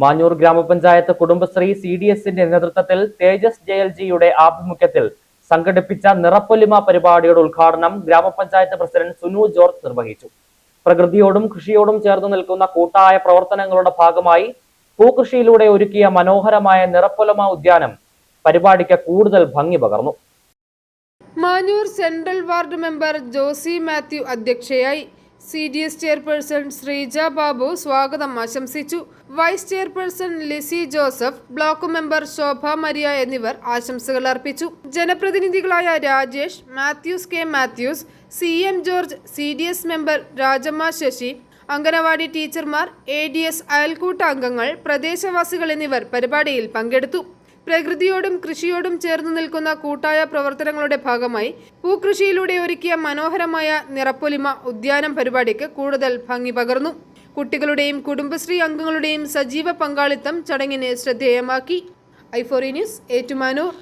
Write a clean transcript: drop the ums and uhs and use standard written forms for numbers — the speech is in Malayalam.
മാഞ്ഞൂർ ഗ്രാമപഞ്ചായത്ത് കുടുംബശ്രീ CDSന്റെ നേതൃത്വത്തിൽ തേജസ് JLGയുടെ ആഭിമുഖ്യത്തിൽ സംഘടിപ്പിച്ച നിറപ്പൊലിമ പരിപാടിയുടെ ഉദ്ഘാടനം ഗ്രാമപഞ്ചായത്ത് പ്രസിഡന്റ് സുനു ജോർജ് നിർവഹിച്ചു. പ്രകൃതിയോടും കൃഷിയോടും ചേർന്ന് നിൽക്കുന്ന കൂട്ടായ പ്രവർത്തനങ്ങളുടെ ഭാഗമായി പൂകൃഷിയിലൂടെ ഒരുക്കിയ മനോഹരമായ നിറപ്പൊലിമ ഉദ്യാനം പരിപാടിക്ക് കൂടുതൽ ഭംഗി പകർന്നു. Manjoor central ward member Josy Mathew അധ്യക്ഷയായി. CDS ചെയർപേഴ്സൺ ശ്രീജ ബാബു സ്വാഗതം ആശംസിച്ചു. Vice chairperson Lizy Joseph, block member Shobha Maria എന്നിവർ ആശംസകൾ അർപ്പിച്ചു. ജനപ്രതിനിധികളായ Rajesh, Mathews K Mathews, CM George, CDS member Rajamma Sasi, anganwadi ടീച്ചർമാർ, ADS അയൽക്കൂട്ട അംഗങ്ങൾ, പ്രദേശവാസികൾ എന്നിവർ പരിപാടിയിൽ പങ്കെടുത്തു. പ്രകൃതിയോടും കൃഷിയോടും ചേർന്ന് നിൽക്കുന്ന കൂട്ടായ പ്രവർത്തനങ്ങളുടെ ഭാഗമായി പൂകൃഷിയിലൂടെ ഒരുക്കിയ മനോഹരമായ നിറപ്പൊലിമ ഉദ്യാനം പരിപാടിക്ക് കൂടുതൽ ഭംഗി പകർന്നു. കുട്ടികളുടെയും കുടുംബശ്രീ അംഗങ്ങളുടെയും സജീവ പങ്കാളിത്തം ചടങ്ങിനെ ശ്രദ്ധേയമാക്കി. i4E news, Ettumanoor.